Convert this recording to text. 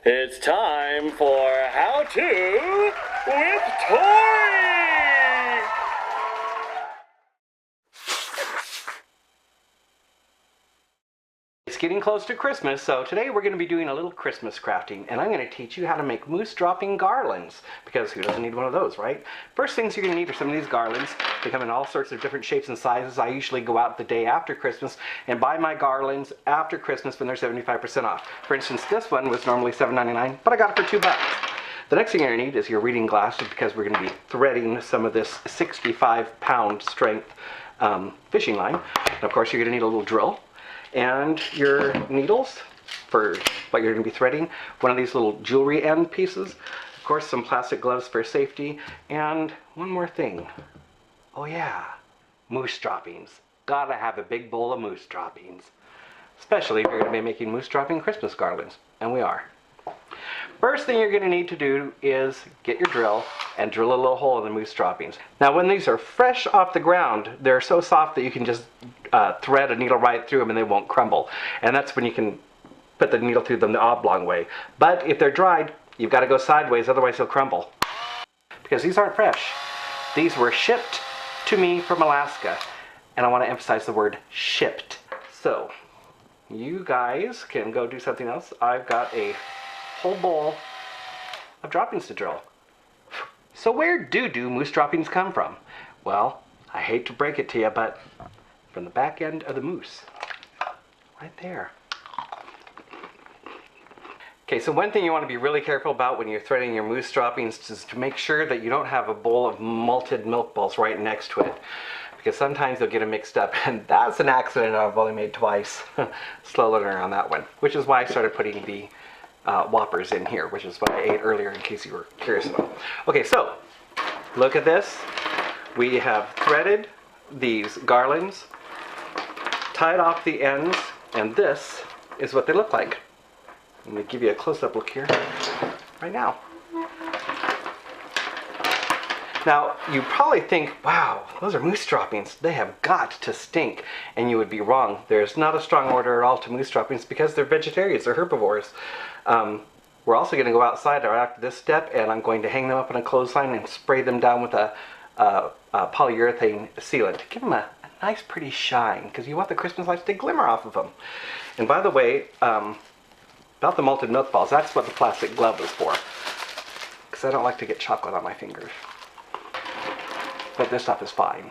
It's time for How To with Torry! It's getting close to Christmas, so today we're going to be doing a little Christmas crafting, and I'm going to teach you how to make moose dropping garlands, because who doesn't need one of those, right? First things you're going to need are some of these garlands. They come in all sorts of different shapes and sizes. I usually go out the day after Christmas and buy my garlands after Christmas when they're 75% off. For instance, this one was normally $7.99, but I got it for $2. The next thing you're going to need is your reading glasses, because we're going to be threading some of this 65-pound strength fishing line. And of course, you're going to need a little drill and your needles for what you're going to be threading, one of these little jewelry end pieces, of course some plastic gloves for safety, and one more thing. Oh yeah, moose droppings. Gotta have a big bowl of moose droppings, especially if you're going to be making moose dropping Christmas garlands, and we are. First thing you're going to need to do is get your drill and drill a little hole in the moose droppings. Now when these are fresh off the ground, they're so soft that you can just thread a needle right through them and they won't crumble. And that's when you can put the needle through them the oblong way. But if they're dried, you've got to go sideways, otherwise they'll crumble. Because these aren't fresh. These were shipped to me from Alaska. And I want to emphasize the word shipped. So you guys can go do something else. I've got a whole bowl of droppings to drill. So where do moose droppings come from? Well, I hate to break it to you, but from the back end of the moose. Right there. Okay, so one thing you want to be really careful about when you're threading your moose droppings is to make sure that you don't have a bowl of malted milk balls right next to it. Because sometimes you'll get them mixed up, and that's an accident I've only made twice. Slow learner on that one. Which is why I started putting the Whoppers in here, which is what I ate earlier in case you were curious about. Okay, so look at this. We have threaded these garlands, tied off the ends, and this is what they look like. Let me give you a close-up look here right now. Now, you probably think, wow, those are moose droppings. They have got to stink. And you would be wrong. There's not a strong order at all to moose droppings because they're vegetarians, they're herbivores. We're also going to go outside right after this step, and I'm going to hang them up on a clothesline and spray them down with a polyurethane sealant. Give them a nice pretty shine, because you want the Christmas lights to glimmer off of them. And by the way, about the malted milk balls, that's what the plastic glove is for. Because I don't like to get chocolate on my fingers. But this stuff is fine.